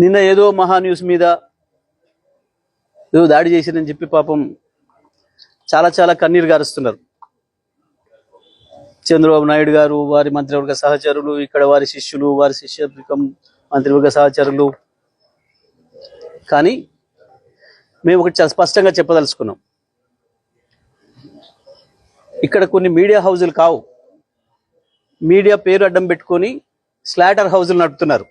నిన్న ఏదో మహా న్యూస్ మీద ఏదో దాడి చేసిరని చెప్పి పాపం చాలా చాలా కన్నీరు గారుస్తున్నారు. చంద్రబాబు నాయుడు గారు, వారి మంత్రివర్గ సహచరులు, ఇక్కడ వారి శిష్యులు, వారి శిష్యవర్గం మంత్రివర్గ సహచరులు. కానీ మేము ఒకటి చాలా స్పష్టంగా చెప్పదలుచుకున్నాం. ఇక్కడ కొన్ని మీడియా హౌజులు కావు, మీడియా పేరు అడ్డం పెట్టుకొని స్లాటర్ హౌజులు నడుపుతున్నారు.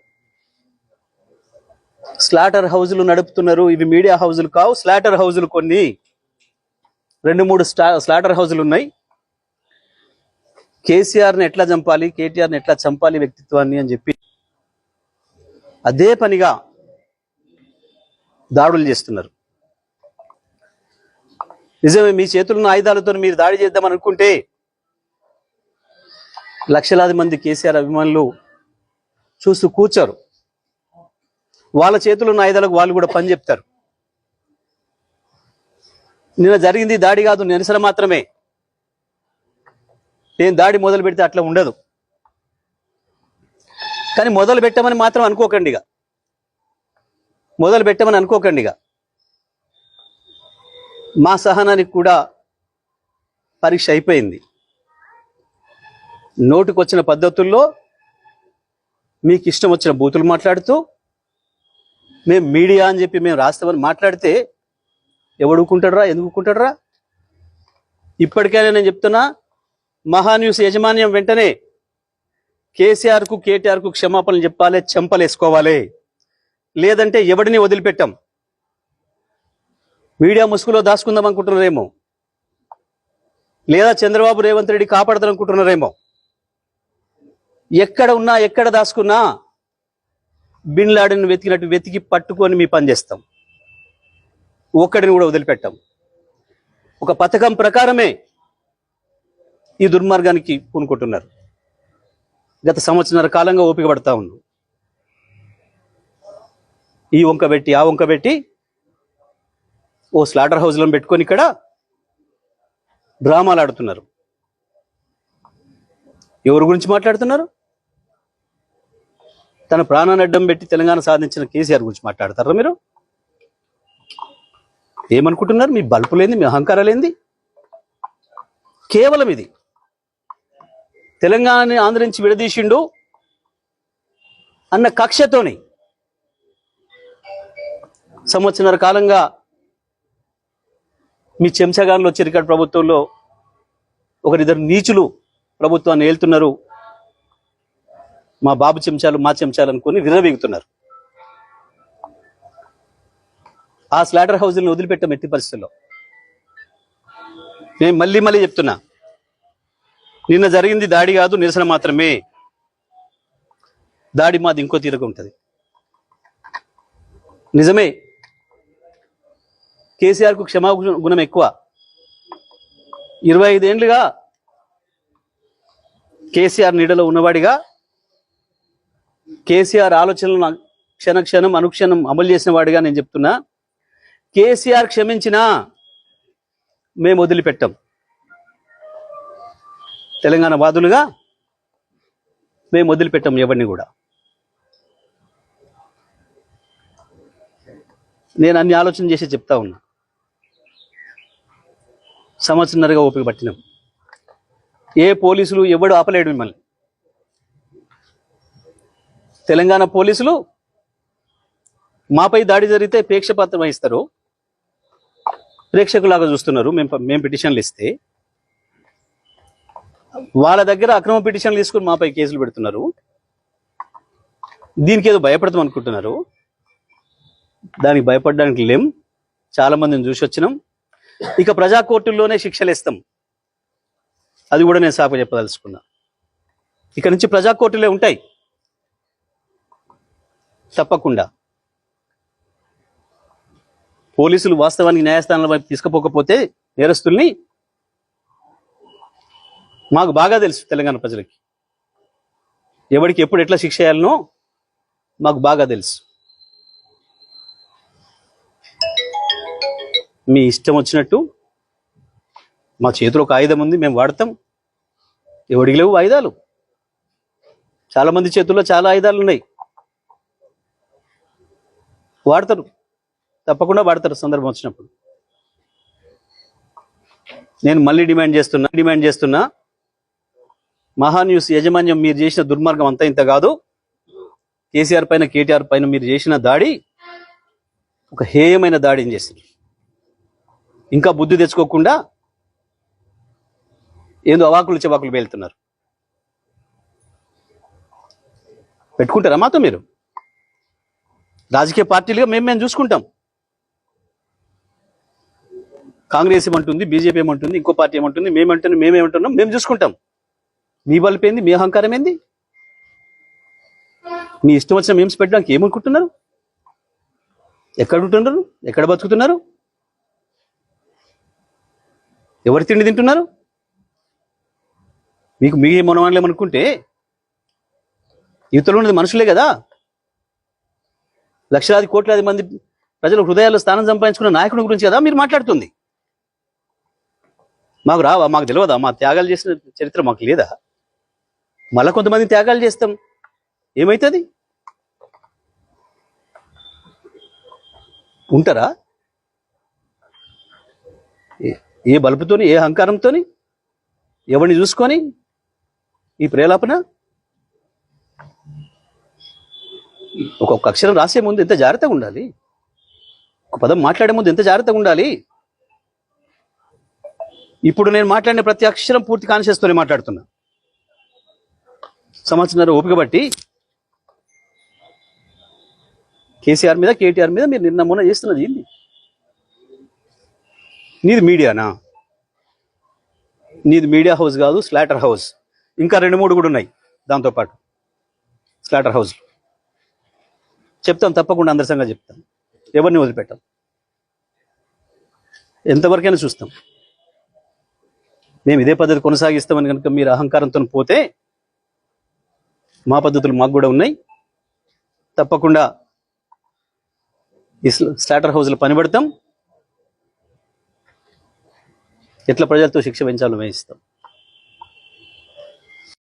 స్లాటర్ హౌజులు నడుపుతున్నారు. ఇవి మీడియా హౌజులు కావు, స్లాటర్ హౌజులు. కొన్ని 2-3 స్లాటర్ హౌజులు ఉన్నాయి. కేసీఆర్ని ఎట్లా చంపాలి, కేటీఆర్ని ఎట్లా చంపాలి వ్యక్తిత్వాన్ని అని చెప్పి అదే పనిగా దాడులు చేస్తున్నారు. నిజమే, మీ చేతుల్లో ఆయుధాలతో మీరు దాడి చేద్దామని అనుకుంటే లక్షలాది మంది కేసీఆర్ అభిమానులు చూస్తూ కూర్చోరు. వాళ్ళ చేతుల్లో ఉన్న ఆయుధాలకు వాళ్ళు కూడా పని చెప్తారు. నిన్న జరిగింది దాడి కాదు, నిరసన మాత్రమే. నేను దాడి మొదలు పెడితే అట్లా ఉండదు. కానీ మొదలు పెట్టమని మాత్రం అనుకోకండిగా, మొదలు పెట్టమని అనుకోకండిగా. మా సహనానికి కూడా పరీక్ష అయిపోయింది. నోటికొచ్చిన పద్ధతుల్లో మీకు ఇష్టం వచ్చిన బూతులు మాట్లాడుతూ మేము మీడియా అని చెప్పి మేము రాస్తామని మాట్లాడితే ఎవడుకుంటాడరా, ఎందుకుంటాడరా? ఇప్పటికైనా నేను చెప్తున్నా, మహాన్యూస్ యాజమాన్యం వెంటనే కేసీఆర్కు కేటీఆర్కు క్షమాపణలు చెప్పాలి, చెంపలేసుకోవాలి. లేదంటే ఎవడిని వదిలిపెట్టాం. మీడియా ముసుగులో దాచుకుందాం అనుకుంటున్నారేమో, లేదా చంద్రబాబు రేవంత్ రెడ్డి కాపాడతారనుకుంటున్నారేమో. ఎక్కడ ఉన్నా, ఎక్కడ దాచుకున్నా బిన్ లాడెన్ వెతికినట్టు వెతికి పట్టుకొని మీ పని చేస్తాం. ఒక్కడిని కూడా వదిలిపెట్టాం. ఒక పథకం ప్రకారమే ఈ దుర్మార్గానికి పూనుకుంటున్నారు. గత సంవత్సరాల కాలంగా ఓపిక పడతా ఉన్నాం. ఈ వంక పెట్టి ఆ వంక పెట్టి ఓ స్లాటర్ హౌస్లను పెట్టుకొని ఇక్కడ డ్రామాలు ఆడుతున్నారు. ఎవరి గురించి మాట్లాడుతున్నారు? తన ప్రాణాన్ని అడ్డం పెట్టి తెలంగాణ సాధించిన కేసీఆర్ గురించి మాట్లాడతారా మీరు? ఏమనుకుంటున్నారు? మీ బల్పు లేని, మీ అహంకారం లేనిది. కేవలం ఇది తెలంగాణని ఆంధ్ర నుంచి విడదీసిండు అన్న కక్షతోని సంవత్సరాల కాలంగా మీ చెంచగాన్లో చిరికట్ ప్రభుత్వంలో ఒకరిద్దరు నీచులు ప్రభుత్వాన్ని ఏలుతున్నారు. మా బాబు చెంచాలు, మా చెంచాలు అనుకుని విర్రవీగుతున్నారు. ఆ స్లాటర్ హౌజులను వదిలిపెట్టాం ఎట్టి పరిస్థితుల్లో. నేను మళ్ళీ మళ్ళీ చెప్తున్నా, నిన్న జరిగింది దాడి కాదు, నిరసన మాత్రమే. దాడి మాది ఇంకో తీరుగా ఉంటుంది. నిజమే, కేసీఆర్కు క్షమాగుణం ఎక్కువ. 25 ఏళ్లుగా కేసీఆర్ నీడలో ఉన్నవాడిగా, కేసీఆర్ ఆలోచనలను క్షణక్షణం అనుక్షణం అమలు చేసిన వాడిగా నేను చెప్తున్నా, కేసీఆర్ క్షమించినా మేము వదిలిపెట్టాం. తెలంగాణ వాదులుగా మేము వదిలిపెట్టాం ఎవరిని కూడా. నేను అన్ని ఆలోచన చేసి చెప్తా ఉన్నా. సంవత్సరంన్నరగా ఓపిక పట్టినాం. ఏ పోలీసులు ఎవడు ఆపలేడు మిమ్మల్ని. తెలంగాణ పోలీసులు మాపై దాడి జరిగితే ప్రేక్షపాత్రం వహిస్తారు, ప్రేక్షకులాగా చూస్తున్నారు. మేము పిటిషన్లు ఇస్తే వాళ్ళ దగ్గర అక్రమ పిటిషన్లు తీసుకుని మాపై కేసులు పెడుతున్నారు. దీనికి ఏదో భయపడతాం అనుకుంటున్నారు. దానికి భయపడడానికి లేం. చాలా మందిని చూసి వచ్చినాం. ఇక ప్రజా కోర్టుల్లోనే శిక్షలు ఇస్తాం. అది కూడా నేను సాకు చెప్పదలుచుకున్నా. ఇక నుంచి ప్రజా కోర్టులే ఉంటాయి తప్పకుండా. పోలీసులు వాస్తవానికి న్యాయస్థానాల వైపు తీసుకుపోకపోతే నేరస్తుల్ని మాకు బాగా తెలుసు. తెలంగాణ ప్రజలకి ఎవరికి ఎప్పుడు ఎట్లా శిక్ష చేయాలనో మాకు బాగా తెలుసు. మీ ఇష్టం వచ్చినట్టు, మా చేతిలో ఒక ఆయుధం ఉంది, మేము వాడతాం. ఎవడికి లేవు ఆయుధాలు? చాలా మంది చేతుల్లో చాలా ఆయుధాలు ఉన్నాయి. వాడతారు, తప్పకుండా వాడతారు సందర్భం వచ్చినప్పుడు. నేను మళ్ళీ డిమాండ్ చేస్తున్నా మహాన్యూస్ యాజమాన్యం మీరు చేసిన దుర్మార్గం అంతా ఇంత కాదు. కేసీఆర్ పైన కేటీఆర్ పైన మీరు చేసిన దాడి ఒక హేయమైన దాడిని చేసింది. ఇంకా బుద్ధి తెచ్చుకోకుండా ఏందో అవాకులు చెవాకులు పేలుతున్నారు. పెట్టుకుంటారా మాతో మీరు? రాజకీయ పార్టీలుగా మేము చూసుకుంటాం. కాంగ్రెస్ ఏమంటుంది, బీజేపీ ఏమంటుంది, ఇంకో పార్టీ ఏమంటుంది, మేమేమంటున్నాం, మేము చూసుకుంటాం. మీ బల్పు ఏంది, మీ అహంకారం ఏంది? మీ ఇష్టం వచ్చిన మేమ్స్ పెట్టడానికి ఏమనుకుంటున్నారు? ఎక్కడ ఉంటున్నారు? ఎక్కడ బతుకుతున్నారు? ఎవరి తిండి తింటున్నారు? మీకు మీ మనవాళ్ళేమనుకుంటే యువతలో ఉన్నది మనుషులే కదా. లక్షలాది కోట్లాది మంది ప్రజల హృదయాల్లో స్థానం సంపాదించుకున్న నాయకుడి గురించి కదా మీరు మాట్లాడుతుంది. మాకు రావా? మాకు తెలియదా? మా త్యాగాలు చేసిన చరిత్ర మాకు లేదా? మళ్ళా కొంతమంది త్యాగాలు చేస్తాం, ఏమవుతుంది? ఉంటారా? ఏ బలుపుతోని, ఏ అహంకారంతోని, ఎవరిని చూసుకొని ఈ ప్రేలాపన? ఒక్కొక్క అక్షరం రాసే ముందు ఎంత జాగ్రత్తగా ఉండాలి, ఒక పదం మాట్లాడే ముందు ఎంత జాగ్రత్తగా ఉండాలి. ఇప్పుడు నేను మాట్లాడిన ప్రతి అక్షరం పూర్తి కాన్షియస్తోనే మాట్లాడుతున్నా. సంవత్సరం ఓపిక బట్టి కేసీఆర్ మీద, కేటీఆర్ మీద మీరు నిన్న మొన్న చేస్తున్నది ఏంది? నీది మీడియానా? నీది మీడియా హౌస్ కాదు, స్లాటర్ హౌస్. ఇంకా 2-3 కూడా ఉన్నాయి దాంతోపాటు స్లాటర్ హౌస్. చెప్తాం, తప్పకుండా అందరి సంగతి చెప్తాం. ఎవరిని వదిలిపెట్టాం, ఎంతవరకైనా చూస్తాం. మేము ఇదే పద్ధతి కొనసాగిస్తామని కనుక మీరు అహంకారంతో పోతే మా పద్ధతులు మాకు కూడా ఉన్నాయి. తప్పకుండా ఈ స్లాటర్ హౌస్లో పనిపడతాం. ఎట్లా ప్రజలతో శిక్ష పెంచాలో వేయిస్తాం.